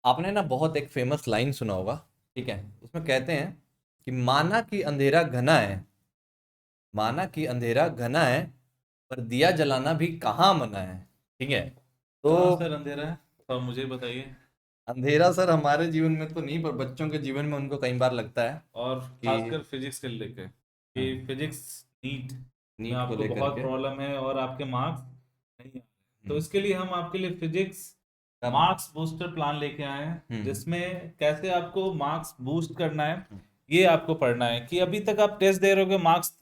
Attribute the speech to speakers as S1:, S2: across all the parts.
S1: आपने ना बहुत एक फेमस लाइन सुना होगा। ठीक है, उसमें कहते हैं कि माना कि अंधेरा घना है, माना कि अंधेरा घना है, पर दिया जलाना भी कहाँ मना है। ठीक है, तो
S2: कहाँ सर अंधेरा है? तो मुझे बताइए।
S1: अंधेरा सर हमारे जीवन में तो नहीं, पर बच्चों के जीवन में उनको कई बार लगता है
S2: और
S1: कि
S2: खासकर फिजिक्स के लेकर कि
S1: हाँ,
S2: फिजिक्स नीट में
S1: नीट को
S2: आपको
S1: लेकर
S2: बहुत
S1: के।
S2: प्रॉब्लम है और आपके मार्क्स नहीं आ रहे। तो
S1: हम्म,
S2: इसके लिए हम आपके लिए फिजिक्स
S1: तब
S2: मार्क्स बूस्टर प्लान लेके आए हैं,
S1: हम्म
S2: जिसमें कैसे आपको मार्क्स बूस्ट करना है
S1: हम्म,
S2: ये आपको पढ़ना है। कि अभी तक आप टेस्ट दे रहे हो, मार्क्स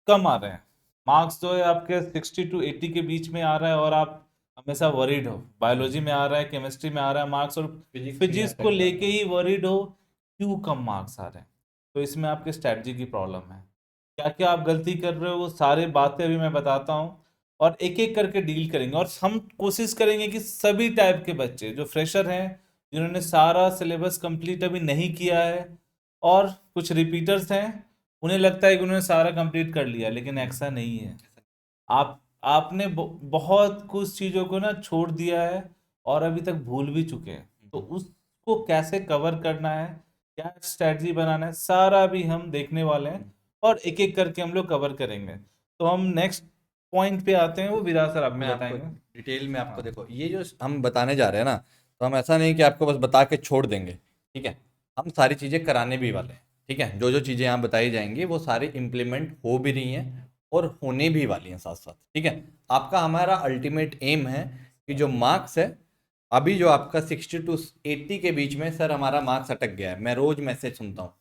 S2: कम आ रहे हैं। मार्क्स जो है आपके 60 to 80 के बीच में आ रहा है और आप हमेशा वरीड हो। बायोलॉजी में आ रहा है, केमिस्ट्री में आ रहा है मार्क्स, और
S1: फिजिक्स में
S2: फिजिक्स को
S1: अटक जाते
S2: लेके
S1: हैं।
S2: ही वरीड हो क्यों कम मार्क्स आ रहे हैं। तो इसमें आपके स्ट्रैटेजी की प्रॉब्लम है। क्या क्या आप गलती कर रहे हो वो सारी बातें अभी मैं बताता हूँ, और एक एक करके डील करेंगे। और हम कोशिश करेंगे कि सभी टाइप के बच्चे जो फ्रेशर हैं, जिन्होंने सारा सिलेबस कंप्लीट अभी नहीं किया है, और कुछ रिपीटर्स हैं, उन्हें लगता है कि उन्होंने सारा कंप्लीट कर लिया, लेकिन ऐसा नहीं है। आप आपने बहुत कुछ चीज़ों को ना छोड़ दिया है और अभी तक भूल भी चुके हैं। तो उसको कैसे कवर करना है, क्या स्ट्रेटजी बनाना है, सारा भी हम देखने वाले हैं, और एक एक करके हम लोग कवर करेंगे। तो हम नेक्स्ट पॉइंट पे आते हैं, वो विराज सर आपको
S1: मैं आपको
S2: बताएंगे।
S1: डिटेल में आपको
S2: हाँ।
S1: देखो, ये जो हम बताने जा रहे हैं ना, तो हम ऐसा नहीं कि आपको बस बता के छोड़ देंगे। ठीक है, हम सारी चीज़ें कराने भी वाले हैं। ठीक है, जो जो चीज़ें यहाँ बताई जाएंगी वो सारी इम्प्लीमेंट हो भी रही हैं और होने भी वाली हैं साथ साथ। ठीक है, आपका हमारा अल्टीमेट एम है कि जो मार्क्स है, अभी जो आपका 60 to 80 के बीच में सर हमारा मार्क्स अटक गया है। मैं रोज मैसेज सुनता हूँ,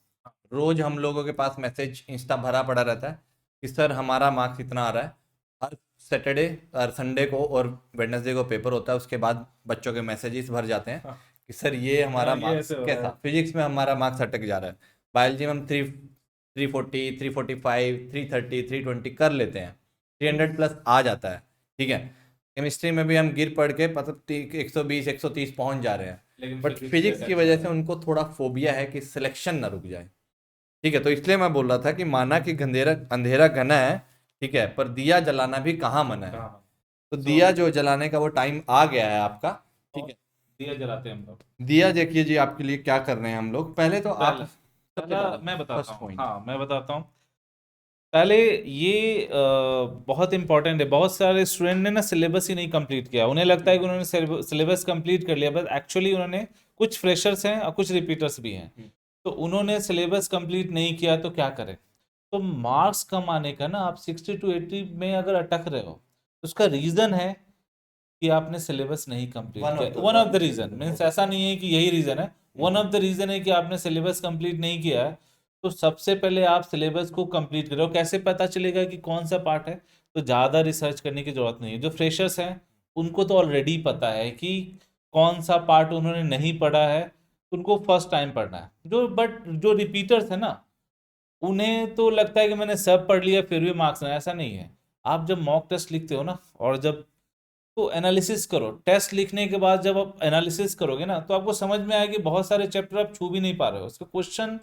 S1: रोज हम लोगों के पास मैसेज इंस्टा भरा पड़ा रहता है कि सर हमारा मार्क्स इतना आ रहा है। हर सैटरडे और संडे को और वेडनेसडे को पेपर होता है, उसके बाद बच्चों के मैसेजेस भर जाते हैं
S2: हाँ,
S1: कि सर ये हमारा
S2: ये
S1: मार्क्स
S2: ऐसे हो रहा
S1: कैसा,
S2: है।
S1: फिजिक्स में हमारा मार्क्स अटक जा रहा है। बायोलॉजी में हम 340, 345, 330, 320 कर लेते हैं, 300 प्लस आ जाता है। ठीक है, केमिस्ट्री में भी हम गिर पड़ के पता 120, 130 पहुंच जा रहे हैं।
S2: लेकिन
S1: बट
S2: फिजिक्स पे
S1: फिजिक्स की
S2: अटक जा
S1: वजह
S2: रहा
S1: से
S2: है।
S1: उनको थोड़ा फोबिया है कि सिलेक्शन ना रुक जाए। ठीक है, तो इसलिए मैं बोल रहा था कि माना कि अंधेरा अंधेरा घना है, ठीक है, पर दिया जलाना भी कहाँ मना है।
S2: कहाँ?
S1: तो
S2: सो
S1: दिया जो जलाने का वो टाइम आ गया है आपका। ठीक
S2: और
S1: है,
S2: दिया जलाते हैं हम लोग।
S1: दिया देखिए जी, आपके लिए क्या कर रहे हैं हम लोग, पहले तो आप
S2: पहला
S1: सबसे
S2: पहला
S1: पहले
S2: मैं बताता
S1: फर्स्ट
S2: हूँ,
S1: पॉइंट।
S2: हाँ मैं बताता हूँ। पहले ये बहुत इंपॉर्टेंट है। बहुत सारे स्टूडेंट ने ना सिलेबस ही नहीं कंप्लीट किया। उन्हें लगता है कि उन्होंने सिलेबस कंप्लीट कर लिया, बट एक्चुअली उन्होंने, कुछ फ्रेशर्स हैं और कुछ रिपीटर्स भी हैं, तो उन्होंने सिलेबस कंप्लीट नहीं किया। तो क्या करें? तो मार्क्स कम आने का ना, आप 60 to 80 में अगर अटक रहे हो, तो उसका रीज़न है कि आपने सिलेबस नहीं कंप्लीट
S1: वन
S2: किया।
S1: Of the
S2: one of
S1: one
S2: the
S1: of the
S2: reason
S1: reason हो
S2: मीन्स
S1: सकता
S2: ऐसा नहीं है कि यही रीजन है।
S1: है।
S2: वन ऑफ द रीजन है कि आपने सिलेबस कंप्लीट नहीं किया है। तो सबसे पहले आप सिलेबस को कंप्लीट करो। कैसे पता चलेगा कि कौन सा पार्ट है? तो ज़्यादा रिसर्च करने की जरूरत नहीं है। जो फ्रेशर्स हैं, उनको तो ऑलरेडी पता है कि कौन सा पार्ट उन्होंने नहीं पढ़ा है, उनको फर्स्ट टाइम पढ़ना है। जो रिपीटर्स है ना, उन्हें तो लगता है कि मैंने सब पढ़ लिया फिर भी मार्क्स नहीं। ऐसा नहीं है। आप जब मॉक टेस्ट लिखते हो ना, और जब, तो एनालिसिस करो। टेस्ट लिखने के बाद जब आप एनालिसिस करोगे ना, तो आपको समझ में आएगा कि बहुत सारे चैप्टर आप छू भी नहीं पा रहे हो, उसके क्वेश्चन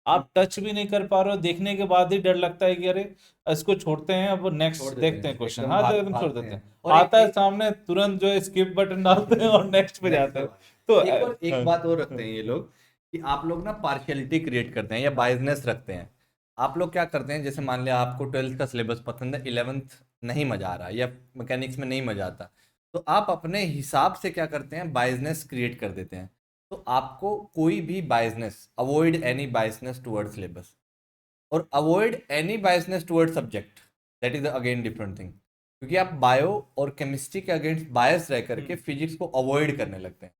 S2: आप टच भी नहीं कर पा रहे हो। देखने के बाद ही डर लगता है कि अरे इसको छोड़ते हैं, अब
S1: छोड़
S2: नेक्स्ट
S1: देते
S2: देखते हैं
S1: हैं,
S2: क्वेश्चन।
S1: एकदम
S2: हाँ, तो एकदम छोड़
S1: भागते
S2: देते
S1: हैं।
S2: हैं।
S1: और
S2: आता है सामने, तुरंत जो है स्किप बटन डालते हैं और नेक्स्ट पे
S1: नेक्स्ट
S2: जाते
S1: पे
S2: हैं। तो
S1: भागते हैं। एक बात और रखते हैं ये लोग कि आप लोग ना पार्शियलिटी क्रिएट करते हैं या बायसनेस रखते हैं। आप लोग क्या करते हैं, जैसे मान लिया आपको 12th का सिलेबस पसंद है, 11th नहीं मजा आ रहा या मैकेनिक्स में नहीं मजा आता, तो आप अपने हिसाब से क्या करते हैं, बायसनेस क्रिएट कर देते हैं। तो आपको कोई भी biasness, avoid any biasness toward syllabus और avoid any biasness toward subject, that is again different thing. क्योंकि आप बायो और केमिस्ट्री के अगेंस्ट बायस रह करके फिजिक्स को अवॉइड करने लगते हैं।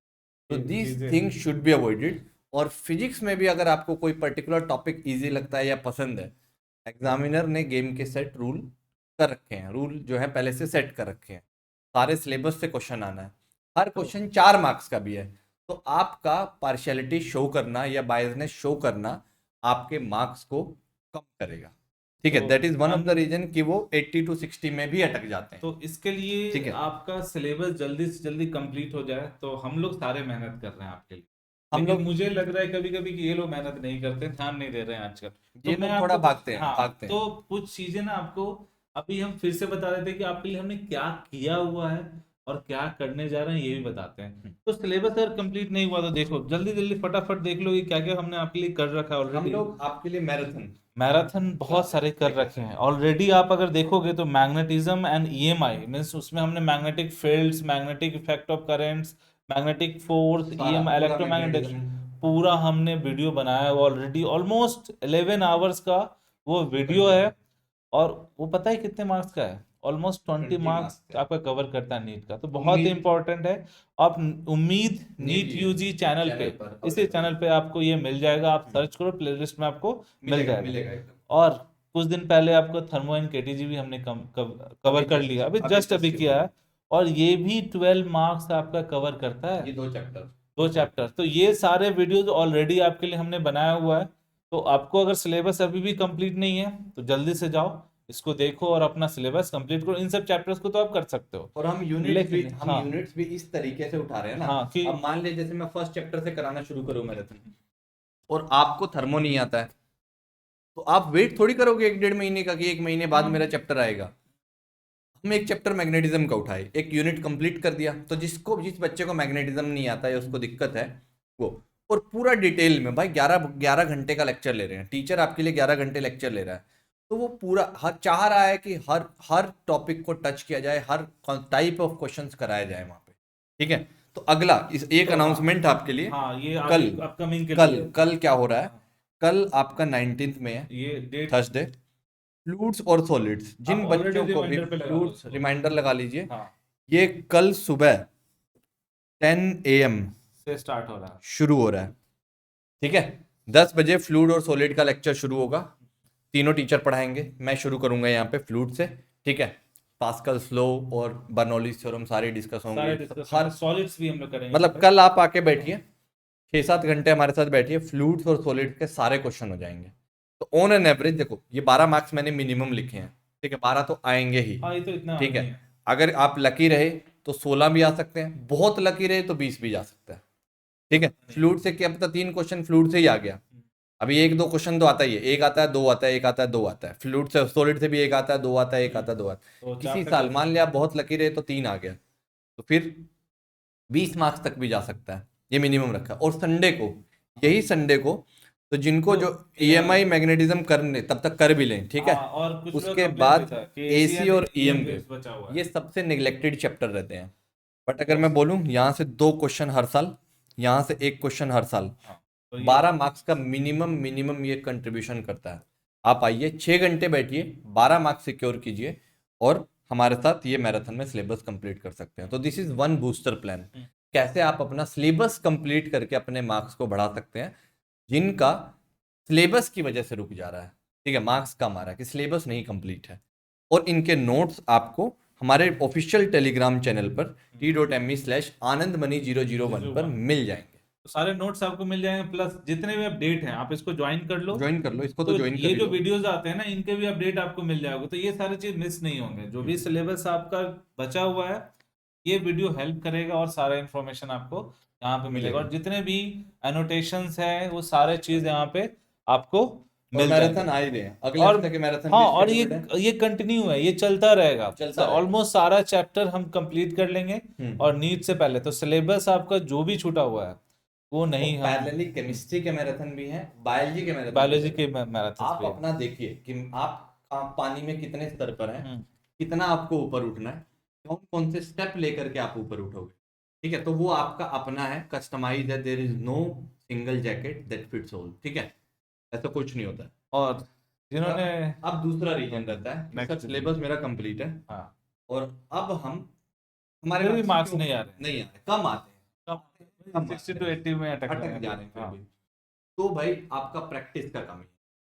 S1: तो
S2: ये
S1: दीज
S2: चीजें।
S1: Things should be avoided. और फिजिक्स में भी अगर आपको कोई पर्टिकुलर टॉपिक इजी लगता है या पसंद है, एग्जामिनर ने गेम के सेट रूल कर रखे हैं, रूल जो है पहले से सेट कर रखे हैं। सारे सिलेबस से क्वेश्चन आना है, हर
S2: तो
S1: क्वेश्चन 4 मार्क्स का भी है। तो आपका पार्शियलिटी शो करना या बायसनेस शो करना आपके मार्क्स को कम करेगा। ठीक
S2: तो
S1: है, दैट इज वन ऑफ
S2: हम
S1: द रीजन कि वो 80 to 60 में भी अटक जाते हैं।
S2: तो इसके लिए
S1: ठीक है,
S2: आपका सिलेबस जल्दी से जल्दी कंप्लीट हो जाए, तो हम लोग सारे मेहनत कर रहे हैं आपके लिए।
S1: हम
S2: लेकिन
S1: लोग,
S2: मुझे लग रहा है कभी कभी कि ये लोग मेहनत नहीं करते, ध्यान नहीं दे रहे हैं आजकल। तो
S1: ये
S2: मैं
S1: लोग थोड़ा
S2: आपको
S1: भागते हैं,
S2: हाँ,
S1: भागते
S2: तो
S1: हैं।
S2: कुछ चीजें ना आपको अभी हम फिर से बता देते हैं कि आपके लिए हमने क्या किया हुआ है, और क्या करने जा रहे हैं ये भी बताते हैं। तो सिलेबस अगर कंप्लीट नहीं हुआ तो देखो जल्दी जल्दी फटाफट देख लो कि क्या क्या हमने आपके लिए कर रखा है
S1: हम
S2: ऑलरेडी।
S1: लोग आपके लिए मैराथन
S2: मैराथन बहुत सारे कर रखे हैं ऑलरेडी। आप अगर देखोगे तो मैग्नेटिज्म एंड ईएमआई मीन्स उसमें हमने magnetic fields, magnetic effect of currents, magnetic force,
S1: सारा
S2: ईएमआई,
S1: पूरा
S2: इलेक्ट्रोमैग्नेटिक,
S1: मैग्नेटिज्म
S2: पूरा हमने वीडियो बनाया है ऑलरेडी। ऑलमोस्ट 11 आवर्स का वो वीडियो है।
S1: कंटेंट
S2: और वो पता है कितने मार्क्स का है? ऑलमोस्ट 20
S1: 20
S2: मार्क्स
S1: मार्क्स का
S2: आपका कवर करता है नीट का, तो बहुत
S1: उम्मीद
S2: इंपॉर्टेंट है। आप उम्मीद
S1: नीट
S2: नीट यूजी चैनल पे,
S1: चैनल पर
S2: इसी
S1: अवेलेबल
S2: चैनल पे आपको ये मिल जाएगा। आप सर्च करो, प्लेलिस्ट में आपको मिल
S1: मिलेगा
S2: जाएगा।
S1: मिलेगा एकदम।
S2: और कुछ दिन पहले आपको थर्मो एंड केटीजी भी हमने कवर कर लिया, अभी
S1: just
S2: किया है। और ये भी 12 मार्क्स आपका कवर करता
S1: ये
S2: है,
S1: 2 चैप्टर
S2: 2 चैप्टर। तो ये सारे वीडियोज ऑलरेडी आपके लिए हमने बनाया हुआ है। तो आपको अगर सिलेबस अभी भी कंप्लीट नहीं है तो जल्दी से जाओ, इसको देखो और अपना सिलेबस कंप्लीट करो। इन सब चैप्टर्स को तो आप कर सकते हो,
S1: और
S2: लेकिन
S1: हम
S2: हाँ,
S1: यूनिट्स भी इस तरीके से उठा रहे हैं ना।
S2: हाँ कि
S1: अब मान लीजिए जैसे मैं फर्स्ट चैप्टर से कराना शुरू करूं मैराथन और आपको थर्मो नहीं आता है तो आप वेट थोड़ी करोगे 1-1.5 महीने का कि 1 महीने बाद मेरा चैप्टर आएगा। हम एक चैप्टर मैग्नेटिज्म का उठाए, एक यूनिट कंप्लीट कर दिया, तो जिस बच्चे को मैग्नेटिज्म नहीं आता है, उसको दिक्कत है वो, और पूरा डिटेल में भाई 11 घंटे का लेक्चर ले रहे हैं टीचर, आपके लिए 11 घंटे लेक्चर ले रहा है, तो वो पूरा हर चाह रहा है कि हर हर टॉपिक को टच किया जाए, हर टाइप ऑफ क्वेश्चंस कराया जाए वहां पे। ठीक है, तो अगला एक
S2: तो हाँ,
S1: अनाउंसमेंट आपके लिए।
S2: हाँ ये
S1: कल
S2: आगे अपकमिंग के
S1: कल
S2: लिए।
S1: कल क्या हो रहा है?
S2: हाँ,
S1: कल आपका 19th में है,
S2: ये डेट
S1: थर्सडे, फ्लूइड्स और सॉलिड्स।
S2: आप
S1: जिन
S2: ऑलरेडी
S1: बच्चों को भी
S2: रिमाइंडर पे लगा लो
S1: फ्लूइड्स
S2: उसको।
S1: रिमाइंडर लगा लीजिए,
S2: हाँ,
S1: ये कल सुबह 10 AM
S2: से स्टार्ट हो रहा है।
S1: शुरू हो रहा है। ठीक है, 10 बजे फ्लूइड और सॉलिड का लेक्चर शुरू होगा, तीनों टीचर पढ़ाएंगे, मैं शुरू करूंगा यहाँ पे फ्लूइड से। ठीक है, पास्कल्स लॉ और बर्नौलीज थ्योरम सारे डिस्कस
S2: सारे
S1: होंगे।
S2: डिस्कस
S1: हर
S2: सॉलिड्स भी हम लोग करेंगे यहाँ
S1: मतलब
S2: पे।
S1: कल आप आके बैठिए, 6-7 घंटे हमारे साथ बैठिए, फ्लूइड्स और सॉलिड के सारे क्वेश्चन हो जाएंगे। तो ऑन एन एवरेज देखो, ये 12 मार्क्स मैंने मिनिमम लिखे हैं। ठीक है, 12 तो आएंगे ही।
S2: हाँ ये तो इतना
S1: ठीक
S2: आनी
S1: है,
S2: है।
S1: अगर आप लकी रहे तो 16 भी आ सकते हैं, बहुत लकी रहे तो 20 भी जा सकता है। ठीक है, फ्लूइड से क्या पता 3 क्वेश्चन फ्लूइड से ही आ गया। अभी 1-2 क्वेश्चन तो आता ही है, एक आता है, दो आता है, एक आता है, दो आता है। फ्लूइड से सॉलिड से भी एक आता है, दो आता है, एक आता है, दो आता है।
S2: तो
S1: किसी
S2: चैप्टर
S1: साल मान लिया आप बहुत लकी रहे तो 3 आ गया, तो फिर 20 मार्क्स तक भी जा सकता है, ये मिनिमम रखा। और संडे को, यही संडे को, तो जिनको
S2: तो
S1: जो ईएमआई मैग्नेटिज्म करने तब तक कर भी लें। ठीक है,
S2: हाँ, और कुछ लोग
S1: उसके
S2: कंप्लेन भी
S1: बाद
S2: था कि
S1: एसी
S2: एसीएन
S1: और ईएम
S2: वेव्स
S1: वेव,
S2: बचा हुआ है।
S1: ये सबसे नेग्लेक्टेड चैप्टर रहते हैं। बट अगर मैं बोलूं, यहाँ से 2 क्वेश्चन हर साल, यहाँ से 1 क्वेश्चन हर साल,
S2: हाँ, तो ये
S1: 12 मार्क्स का मिनिमम मिनिमम ये कंट्रीब्यूशन करता है। आप आइए, 6 घंटे बैठिए, 12 मार्क्स सिक्योर कीजिए और हमारे साथ ये मैराथन में सिलेबस कंप्लीट कर सकते हैं। तो this is one booster plan, कैसे आप अपना सिलेबस कंप्लीट करके अपने मार्क्स को बढ़ा सकते हैं, जिनका सिलेबस की वजह से रुक जा रहा है। ठीक है, मार्क्स कम आ रहा है कि सिलेबस नहीं कंप्लीट है। और इनके नोट्स आपको हमारे ऑफिशियल टेलीग्राम चैनल पर t.me/anandmani001 पर मिल जाएंगे।
S2: तो सारे नोट्स आपको मिल जाएंगे, प्लस जितने भी अपडेट हैं आप इसको ज्वाइन कर लो।
S1: ज्वाइन कर लो, इसको तो
S2: तो
S1: ज्वाइन कर
S2: ये
S1: ही
S2: जो
S1: लो।
S2: वीडियोस आते हैं ना, इनके भी अपडेट आपको मिल जाएगा। तो ये सारी चीज मिस नहीं होंगे, जो भी सिलेबस आपका बचा हुआ है ये वीडियो हेल्प करेगा और सारा इंफॉर्मेशन आपको यहाँ पे मिलेगा। और जितने भी एनोटेशंस है वो सारे चीज यहाँ पे आपको
S1: और
S2: मिल
S1: मैराथन
S2: जाएंगे।
S1: आ ही रहे हैं, अगले
S2: और
S1: हफ्ते के मैराथन
S2: हाँ,
S1: भी
S2: और
S1: scheduled है।
S2: ये कंटिन्यू है, ये चलता रहेगा।
S1: चलता रहेगा।
S2: ऑलमोस्ट सारा चैप्टर हम कंप्लीट कर लेंगे
S1: हम्म।
S2: और नीट से पहले तो सिलेबस आपका जो भी छूटा हुआ है वो
S1: और
S2: नहीं हम
S1: पैरेलली केमिस्ट्री के मैराथन भी हैं, बायोलॉजी के मैराथन भी
S2: बायोलॉजी के
S1: हैं।
S2: मैराथन
S1: आप
S2: भी है।
S1: अपना देखिए कि आप पानी में कितने स्तर पर हैं,
S2: हम्म,
S1: कितना आपको ऊपर उठना है, कौन कौन से स्टेप लेकर के आप ऊपर उठोगे। ठीक है, तो वो आपका अपना है, कस्टमाइज है, there is no single jacket that fits all. ठीक है, ऐसा कुछ नहीं होता है।
S2: और जिन्होंने
S1: अब दूसरा रीजन रहता है कि सर
S2: नेक्स्ट,
S1: सिलेबस मेरा कंप्लीट है
S2: हाँ
S1: और अब हम हमारे
S2: फिर भी
S1: मार्क्स
S2: मार्क्स
S1: क्यों
S2: नहीं आ रहे,
S1: नहीं आ रहे, कम आते हैं, कम
S2: 60
S1: आते
S2: to
S1: हैं,
S2: 80 में अटक रहे
S1: अटक जा रहे हैं फिर
S2: हाँ।
S1: भी। तो भाई आपका प्रैक्टिस का कमी है,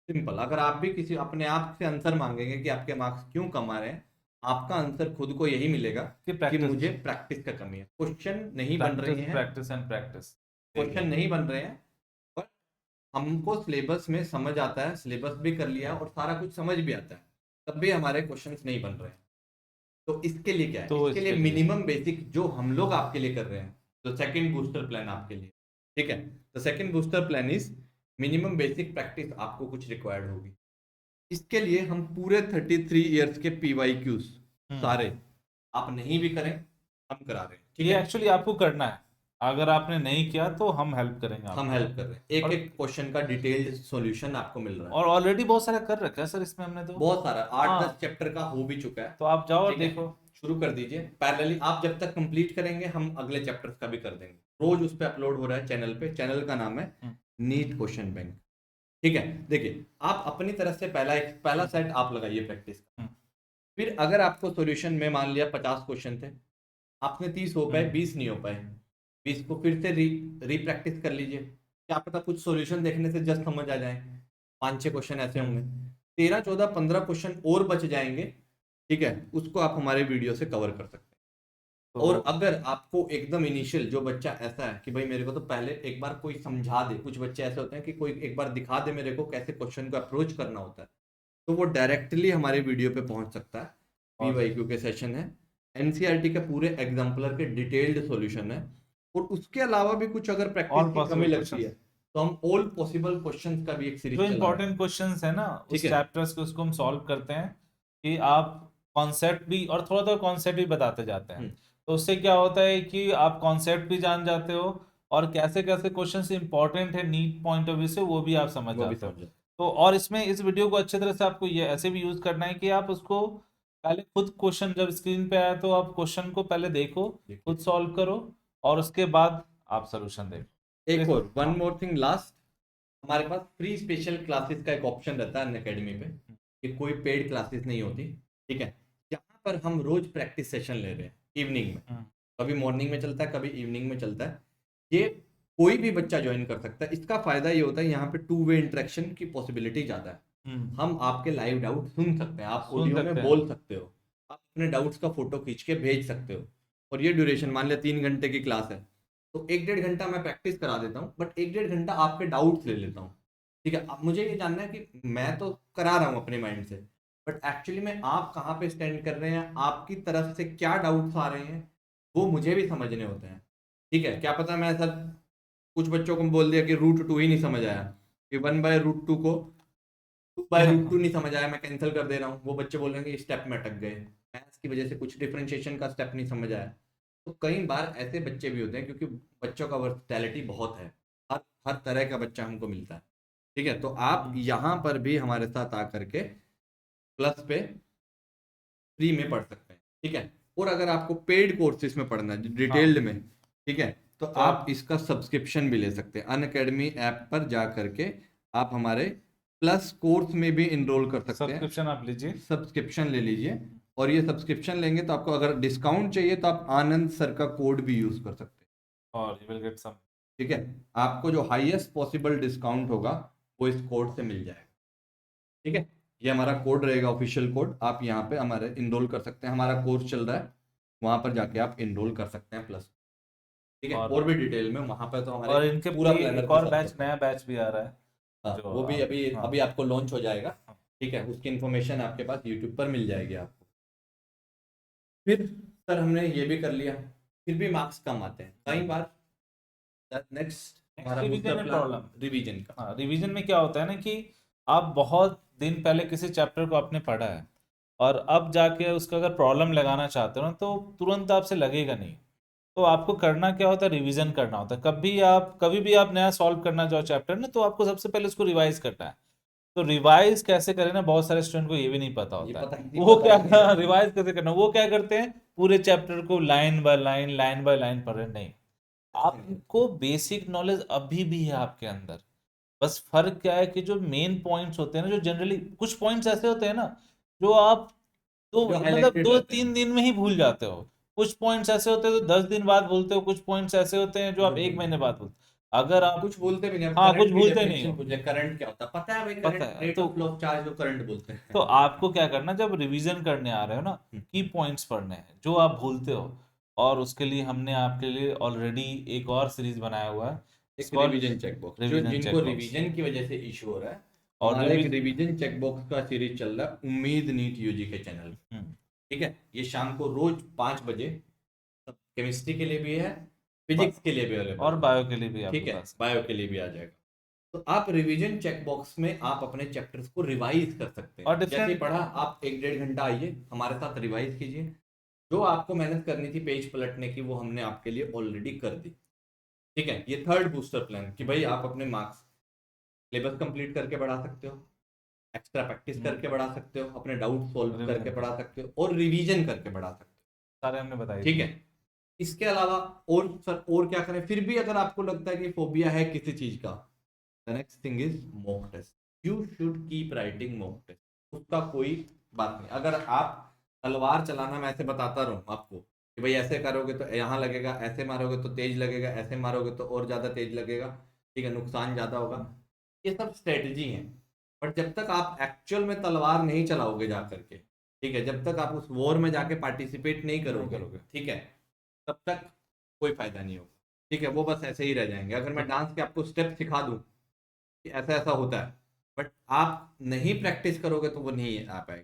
S1: सिंपल। अगर आप भी किसी अपने आप से आंसर मांगेंगे कि आपके मार्क्स क्यों कम आ रहे हैं, आपका आंसर खुद को यही मिलेगा
S2: कि
S1: कि
S2: प्रैक्टिस,
S1: मुझे प्रैक्टिस का कमी है। क्वेश्चन नहीं बन रहे हैं,
S2: प्रैक्टिस एंड प्रैक्टिस।
S1: क्वेश्चन नहीं बन रहे हैं, पर हमको सिलेबस में समझ आता है, सिलेबस भी कर लिया और सारा कुछ समझ भी आता है, तब भी हमारे क्वेश्चंस नहीं बन रहे हैं। तो इसके लिए क्या है,
S2: तो
S1: इसके लिए मिनिमम बेसिक जो हम लोग आपके लिए कर रहे हैं, तो सेकंड बूस्टर प्लान आपके लिए। ठीक है, तो second booster plan is minimum basic practice आपको कुछ रिक्वायर्ड होगी। इसके लिए हम पूरे 33 इयर्स के PYQs सारे, आप नहीं भी करें हम करा रहे हैं, ठीक
S2: ये
S1: है।
S2: एक्चुअली आपको करना है, अगर आपने नहीं किया तो हम हेल्प करेंगे
S1: हम
S2: आपको।
S1: हेल्प कर रहे हैं, एक
S2: और
S1: एक क्वेश्चन का डिटेल्ड सॉल्यूशन आपको मिल रहा है।
S2: और ऑलरेडी बहुत सारा कर रखा है सर इसमें हमने तो।
S1: बहुत सारा 8-10
S2: हाँ,
S1: चैप्टर का हो भी चुका है,
S2: तो आप जाओ और
S1: ठीक है।
S2: देखो।
S1: शुरू कर दीजिए पैरेलली, आप जब तक कंप्लीट करेंगे हम अगले चैप्टर्स का भी कर देंगे। रोज उस पे अपलोड हो रहा है चैनल पे, चैनल का नाम है
S2: हम्म,
S1: नीट क्वेश्चन बैंक, ठीक है। देखिए आप अपनी तरफ से पहला सेट आप लगाइए प्रैक्टिस का।
S2: हम्म,
S1: फिर अगर आपको सॉल्यूशन में मान लिया 50 क्वेश्चन थे, आपने 30 हो पाए, 20 नहीं हो पाए, 20 को फिर से रीप्रैक्टिस कर लीजिए। क्या पता कुछ सॉल्यूशन देखने से जस्ट समझ आ जाए, 5-6 क्वेश्चन ऐसे होंगे, 13-14-15 क्वेश्चन और बच जाएंगे, ठीक है। उसको आप हमारे वीडियो से कवर कर सकते हैं। और
S2: तो
S1: अगर आपको एकदम इनिशियल, जो बच्चा ऐसा है कि भाई मेरे को तो पहले एक बार कोई समझा दे, कुछ बच्चे ऐसे होते हैं कि कोई एक बार दिखा दे मेरे को कैसे क्वेश्चन को अप्रोच करना होता है, तो वो डायरेक्टली हमारे वीडियो पे पहुंच सकता है।
S2: और
S1: पीवाईक्यू के सेशन है, एनसीईआरटी के पूरे एग्जाम्पलर के डिटेल्ड सॉल्यूशन है, और उसके अलावा भी कुछ अगर प्रैक्टिस
S2: ऑल
S1: की कमी
S2: पॉसिबल
S1: लगती है
S2: क्वेश्चंस,
S1: तो हम ऑल पॉसिबल क्वेश्चंस का भी एक
S2: जो
S1: सीरीज चला रहे
S2: इम्पोर्टेंट
S1: हैं,
S2: क्वेश्चंस है ना
S1: ठीक
S2: उस
S1: है।
S2: चैप्टर्स को उसको हम सॉल्व करते हैं, कि आप कॉन्सेप्ट भी और थोड़ा थोड़ा कॉन्सेप्ट भी बताते जाते हैं।
S1: हम्म,
S2: तो उससे क्या होता है कि आप कॉन्सेप्ट भी जान जाते हो, और कैसे कैसे क्वेश्चंस इंपॉर्टेंट है नीट पॉइंट ऑफ व्यू से वो भी आप समझ
S1: वो भी
S2: जाते हो।
S1: समझ जाए।
S2: तो और इसमें इस वीडियो को अच्छे तरह से आपको ये ऐसे भी यूज करना है कि आप उसको पहले खुद क्वेश्चन जब स्क्रीन पे आया तो आप क्वेश्चन को पहले देखो,
S1: देखिए
S2: खुद सॉल्व करो, और उसके बाद आप सोल्यूशन देखो।
S1: एक और वन
S2: हाँ,
S1: मोर थिंग लास्ट, हमारे पास फ्री स्पेशल क्लासेस का एक ऑप्शन रहता है अनअकैडमी पे, कि कोई पेड क्लासेस नहीं होती, ठीक है। यहाँ पर हम रोज प्रैक्टिस सेशन ले रहे हैं इवनिंग में,
S2: हम्म,
S1: कभी मॉर्निंग में चलता है, कभी इवनिंग में चलता है। ये कोई भी बच्चा ज्वाइन कर सकता है। इसका फायदा ये होता है यहाँ पे टू वे इंटरेक्शन की पॉसिबिलिटी ज़्यादा है।
S2: हम्म,
S1: हम आपके लाइव डाउट सुन सकते हैं, आप
S2: सुन
S1: ऑडियो में
S2: सकते हैं।
S1: बोल सकते हो, आप अपने डाउट्स का फोटो खींच के भेज सकते हो। और ये ड्यूरेशन मान लिया 3 घंटे की क्लास है, तो 1-1.5 घंटा मैं प्रैक्टिस करा देता हूँ, बट 1-1.5 घंटा आपके डाउट्स ले लेता हूँ, ठीक है। अब मुझे ये जानना है कि मैं तो करा रहा हूँ अपने माइंड से, बट एक्चुअली में आप कहाँ पे स्टैंड कर रहे हैं, आपकी तरफ से क्या डाउट्स आ रहे हैं, वो मुझे भी समझने होते हैं, ठीक है। क्या पता मैं सर कुछ बच्चों को बोल दिया कि रूट 2 ही नहीं समझ आया, कि 1/√2 को 2/√2 नहीं समझ आया, मैं कैंसिल कर दे रहा हूँ, वो बच्चे बोलेंगे स्टेप में अटक गए, मैथ्स की वजह से कुछ डिफरेंशिएशन का स्टेप नहीं समझ आया। तो कई बार ऐसे बच्चे भी होते हैं, क्योंकि बच्चों का वर्सटैलिटी बहुत है, हर हर तरह का बच्चा हमको मिलता है, ठीक है। तो आप
S2: हम्म,
S1: यहाँ पर भी हमारे साथ आकर के प्लस पे फ्री में पढ़ सकते हैं, ठीक है। और अगर आपको पेड कोर्सेज में पढ़ना है
S2: हाँ,
S1: डिटेल्ड में, ठीक है, तो
S2: तो
S1: आप
S2: आप
S1: इसका सब्सक्रिप्शन भी ले सकते हैं। अनअकैडमी ऐप पर जा करके आप हमारे प्लस कोर्स में भी इनरोल कर सकते हैं,
S2: सब्सक्रिप्शन आप लीजिए,
S1: सब्सक्रिप्शन ले लीजिए। और ये सब्सक्रिप्शन लेंगे तो आपको अगर डिस्काउंट चाहिए तो आप आनंद सर का कोड भी यूज कर सकते हैं,
S2: और यू विल गेट सम।
S1: ठीक है। आपको जो हाईएस्ट पॉसिबल डिस्काउंट होगा वो इस कोड से मिल जाएगा, ठीक है। ये हमारा कोड रहेगा, ऑफिशियल कोड, आप यहाँ पे हमारे इनरोल कर सकते हैं, हमारा कोर्स चल रहा है, वहां पर जाके आप इनरोल कर सकते हैं प्लस, ठीक है। और
S2: और
S1: भी डिटेल में वहां पर तो हमारे
S2: और इनके
S1: पूरा
S2: लिए
S1: प्लानर
S2: एक
S1: के
S2: और
S1: साथ
S2: बैच,
S1: होता है।
S2: नया बैच भी आ रहा है
S1: हाँ
S2: जो
S1: वो भी
S2: आप,
S1: अभी
S2: हाँ,
S1: अभी आपको लॉन्च हो जाएगा,
S2: हाँ,
S1: ठीक है। उसकी इन्फॉर्मेशन आपके पास यूट्यूब पर मिल जाएगी आपको। फिर सर हमने ये भी कर लिया, फिर भी मार्क्स कम आते हैं कई बार, नेक्स्ट
S2: नेक्स्ट
S1: हमारा
S2: रिवीजन
S1: बूस्टर
S2: में
S1: प्लान
S2: प्रॉब्लम।
S1: रिवीजन का।
S2: हाँ, रिवीजन में क्या होता है ना कि आप बहुत दिन पहले किसी चैप्टर को आपने पढ़ा है, और अब जाके उसका अगर प्रॉब्लम लगाना चाहते हो ना तो तुरंत आपसे लगेगा नहीं। तो आपको करना क्या होता है, रिवीजन करना होता है। कभी भी आप नया सॉल्व करना चाहो चैप्टर ना, तो आपको सबसे पहले उसको रिवाइज करना है। तो रिवाइज कैसे करें ना, बहुत सारे स्टूडेंट को ये भी नहीं पता
S1: ये
S2: होता है।
S1: पता ही
S2: वो
S1: पता
S2: क्या
S1: ही नहीं रहता।
S2: रिवाइज कैसे करना, वो क्या करते हैं, पूरे चैप्टर को लाइन बाय लाइन पढ़ रहे हैं। नहीं,
S1: ऐसे नहीं होता।
S2: आपको बेसिक नॉलेज अभी भी है आपके अंदर। बस फर्क क्या है कि जो मेन पॉइंट्स होते हैं ना, जो जनरली कुछ पॉइंट्स ऐसे होते हैं ना जो आप दो
S1: जो
S2: मतलब
S1: हाईलाइटेड
S2: दो
S1: रहते
S2: तीन
S1: हैं,
S2: दिन में ही भूल जाते हो। कुछ पॉइंट्स ऐसे होते हैं जो 10 दिन बाद भूलते हो, कुछ पॉइंट्स ऐसे होते हैं जो
S1: जो
S2: आप एक
S1: भूल
S2: महीने बाद भूलते हो। अगर आप,
S1: कुछ बोलते भी नहीं, अब
S2: हाँ, कुछ
S1: करंट की
S2: भूलते नहीं
S1: डेफिनेशन
S2: हो,
S1: पूछे, करंट क्या होता है पता है भाई,
S2: पता
S1: करंट
S2: है।
S1: Rate of flow of charge को करंट बोलते
S2: तो
S1: हैं।
S2: आपको क्या करना, जब रिवीजन करने आ रहे हो ना, की पॉइंट्स पढ़ने हैं जो आप भूलते हो। और उसके लिए हमने आपके लिए ऑलरेडी एक और सीरीज बनाया हुआ है,
S1: एक
S2: इसको
S1: रिवीजन चेकबॉक्स, जो
S2: रिवीजन
S1: जिनको
S2: चेकबॉक्स।
S1: रिवीजन की वजह से इशू हो रहा है,
S2: और
S1: हमारा एक
S2: रिवीज
S1: रिवीजन चेकबॉक्स का सीरीज चल रहा है उम्मीद नीट यूजी के चैनल पे,
S2: हम्म,
S1: ठीक है। ये शाम को रोज 5 बजे, केमिस्ट्री के लिए भी है,
S2: बा-
S1: फिजिक्स के लिए भी अवेलेबल
S2: और
S1: है,
S2: बायो के लिए भी आपके
S1: ठीक है,
S2: पास
S1: बायो के लिए भी आ जाएगा। तो आप रिवीजन चेकबॉक्स में आप अपने चैप्टर्स को रिवाइज कर सकते
S2: और
S1: हैं, जैसे ही
S2: डिफरेंट।
S1: पढ़ा आप 1-1.5 घंटा आइए हमारे साथ रिवाइज कीजिए, जो आपको मेहनत करनी थी पेज पलटने की वो हमने आपके लिए ऑलरेडी कर दी। ठीक है, ये थर्ड बूस्टर प्लान कि भाई आप अपने मार्क्स सिलेबस कंप्लीट करके बढ़ा सकते हो, एक्स्ट्रा प्रैक्टिस करके बढ़ा सकते हो, अपने डाउट सॉल्व करके
S2: रिवीजन
S1: बढ़ा सकते हो और रिवीजन करके बढ़ा सकते हो।
S2: सारे हमने बताई
S1: ठीक
S2: थी।
S1: है, इसके अलावा और सर और क्या करें? फिर भी अगर आपको लगता है कि फोबिया है किसी चीज का, the next thing is mock test. You should keep writing mock test, उसका कोई बात नहीं। अगर आप तलवार चलाना मैं ऐसे बताता रहूँ आपको कि भाई ऐसे करोगे तो यहाँ लगेगा, ऐसे मारोगे तो तेज लगेगा, ऐसे मारोगे तो और ज्यादा तेज लगेगा, ठीक है, नुकसान ज्यादा होगा, ये सब स्ट्रेटजी है। बट जब तक आप एक्चुअल में तलवार नहीं चलाओगे जा करके, ठीक है, जब तक आप उस वॉर में जाके पार्टिसिपेट नहीं करोगे, ठीक है, तब तक कोई फायदा नहीं होगा। ठीक है, वो बस ऐसे ही रह जाएंगे। अगर मैं डांस के आपको स्टेप सिखा दूं कि ऐसा ऐसा होता है, बट आप नहीं प्रैक्टिस करोगे तो वो नहीं आ पाएगा।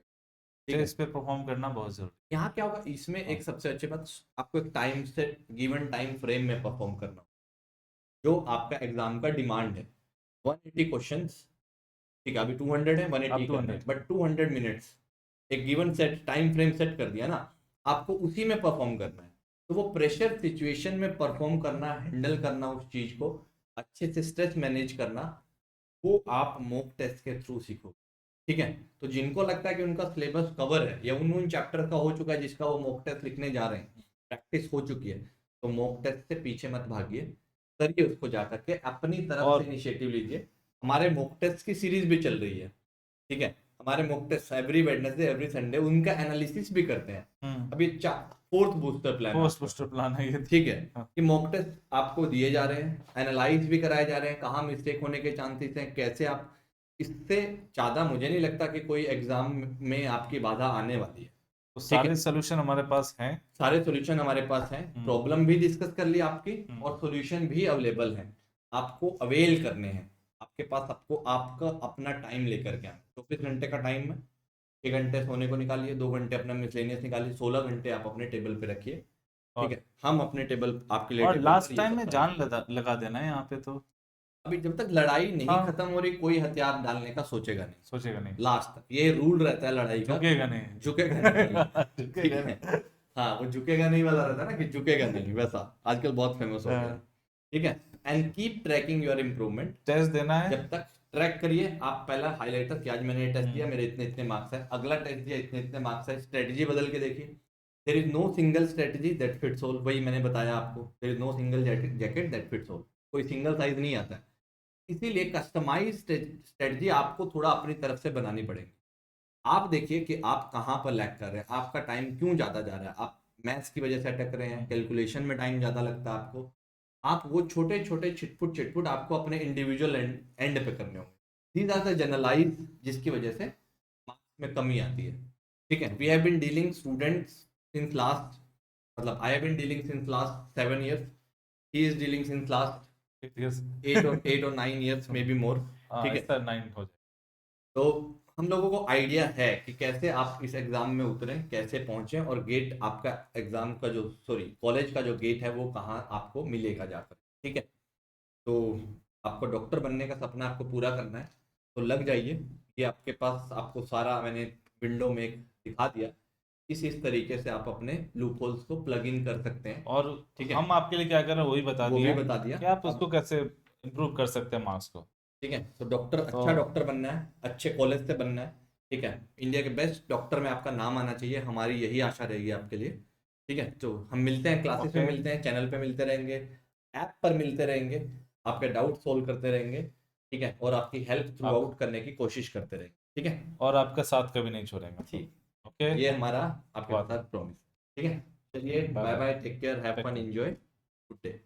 S1: ठीक है,
S2: स्टेज पे परफॉर्म करना बहुत जरूरी
S1: यहाँ क्या होगा, इसमें
S2: है।
S1: एक सबसे अच्छी बात, आपको एक टाइम से गिवन टाइम फ्रेम में परफॉर्म करना, जो आपका एग्जाम का डिमांड है। 180 क्वेश्चंस, ठीक है, अभी 200 है, 180
S2: अप टू
S1: करना है,
S2: 100।
S1: बट 200 मिनट्स एक given set time frame set कर दिया ना, आपको उसी में परफॉर्म करना है। तो वो प्रेशर सिचुएशन में परफॉर्म करना, हैंडल करना उस चीज को, अच्छे से स्ट्रेस मैनेज करना, वो आप मॉक टेस्ट के थ्रू सीखो। ठीक है, तो जिनको लगता है कि उनका सिलेबस कवर है या उन चैप्टर का हो चुका है जिसका वो मॉक टेस्ट लिखने जा रहे हैं, प्रैक्टिस हो चुकी है, तो मॉक टेस्ट से पीछे मत भागिए, करिए उसको जा करके, अपनी तरफ से
S2: और
S1: इनिशिएटिव लीजिए। हमारे मॉक टेस्ट की सीरीज भी चल रही है। ठीक है, हमारे mock test every Wednesday every Sunday उनका एनालिसिस भी करते हैं। अभी फोर्थ बूस्टर प्लान है
S2: पोस्ट
S1: आपका।
S2: बूस्टर प्लान है ये।
S1: ठीक है,
S2: हाँ।
S1: कि मॉक टेस्ट आपको दिए जा रहे हैं, एनालाइज भी कराए जा रहे हैं, कहाँ मिस्टेक होने के चांसेस हैं, कैसे आप, इससे ज़्यादा मुझे नहीं लगता कि कोई एग्जाम में आपकी बाधा आने वाली है।
S2: तो
S1: ठीक है,
S2: सारे सोल्यूशन हमारे पास हैं।
S1: सारे सॉल्यूशन हमारे पास हैं,
S2: हम्म,
S1: प्रॉब्लम भी डिस्कस कर ली आपकी
S2: हम्म।
S1: और सॉल्यूशन भी अवेलेबल हैं, आपको अवेल करने हैं। आपके पास आपको आपका अपना टाइम लेकर के आना, 24 घंटे का टाइम है, 6 घंटे सोने को निकालिए, 2 घंटे अपना मिसलेनियस निकालिए, 16 घंटे आप अपने टेबल पे रखिए। ठीक
S2: और
S1: है, हम अपने टेबल आपके लिए
S2: और
S1: टेबल पर
S2: लास्ट
S1: ये
S2: टाइम
S1: सब
S2: में
S1: सारी
S2: जान
S1: चीजें।
S2: लगा देना है यहाँ पे तो।
S1: अभी जब तक लड़ाई नहीं
S2: हाँ,
S1: खत्म हो रही कोई हथियार डालने का सोचेगा नहीं,
S2: सोचेगा नहीं,
S1: लास्ट तक ये रूल रहता है लड़ाई का,
S2: झुकेगा नहीं।
S1: झुकेगा नहीं। ठीक
S2: झुकेगा
S1: है,
S2: नहीं।
S1: हाँ, वो झुकेगा नहीं वाला रहता है ना, कि झुकेगा नहीं, वैसा आजकल बहुत फेमस हो गया है। ठीक है, and keep tracking your improvement.
S2: Test देना है।
S1: जब तक ट्रैक करिए आप, पहला हाईलाइटर कि आज मैंने ये टेस्ट दिया,
S2: हम्म,
S1: मेरे इतने इतने मार्क्स है, अगला टेस्ट दिया, इतने इतने मार्क्स है, स्ट्रेटजी बदल के देखिए। There is no single strategy that fits all, वही मैंने बताया आपको, there is no single jacket that fits all, कोई सिंगल साइज नहीं आता है। इसीलिए कस्टमाइज स्ट्रेटजी आपको थोड़ा अपनी तरफ से बनानी पड़ेगी। आप देखिए कि आप कहाँ पर लैग कर रहे हैं, आपका टाइम क्यों ज़्यादा जा रहा है, आप मैथ्स की वजह से अटक रहे हैं, कैलकुलेशन में टाइम ज़्यादा लगता है आपको, आप वो छोटे छोटे छिटपुट छिटपुट आपको अपने इंडिविजुअल एंड पे करने होंगे। दीज आर द जनरलाइज जिसकी वजह से मार्क्स में कमी आती है। ठीक है, we have been dealing students since last, मतलब I have been dealing since last 7 years, he is dealing since last 8 or 9 years, maybe more.
S2: हाँ,
S1: ठीक
S2: इस
S1: है,
S2: तरह 9 हो जाए।
S1: तो हम लोगों को आइडिया है कि कैसे आप इस एग्जाम में उतरें, कैसे पहुंचे, और गेट आपका एग्जाम का जो, सॉरी, कॉलेज का जो गेट है वो कहाँ आपको मिलेगा जाकर। ठीक है, तो आपको डॉक्टर बनने का सपना आपको पूरा करना है तो लग जाइए। ये आपके पास आपको सारा मैंने विंडो में एक दिखा दिया, इस तरीके से आप अपने लूप होल्स को प्लग इन कर सकते हैं।
S2: और
S1: ठीक है,
S2: हम आपके लिए क्या कर रहे हैं वही बता
S1: वो भी
S2: दिया
S1: बता दिया।
S2: कि आप उसको
S1: अब
S2: कैसे इम्प्रूव कर सकते हैं मार्क्स को।
S1: ठीक है, तो डॉक्टर,
S2: तो
S1: अच्छा डॉक्टर बनना है, अच्छे कॉलेज से बनना है। ठीक है, इंडिया के बेस्ट डॉक्टर में आपका नाम आना चाहिए, हमारी यही आशा रहेगी आपके लिए। ठीक है, तो हम मिलते हैं, क्लासेस में
S2: ओके,
S1: मिलते हैं, चैनल पे मिलते रहेंगे, ऐप पर मिलते रहेंगे, आपके डाउट सोल्व करते रहेंगे। ठीक है, और आपकी हेल्प थ्रू
S2: आप
S1: आउट करने की कोशिश करते रहेंगे। ठीक है,
S2: और आपका साथ कभी नहीं छोड़ेंगे। तो
S1: ठीक,
S2: ओके,
S1: ये हमारा आपके
S2: बात
S1: साथ प्रॉमिस। ठीक है, चलिए,
S2: bye
S1: bye
S2: bye,
S1: bye, take care, have
S2: take
S1: fun,
S2: care.
S1: Enjoy, good day.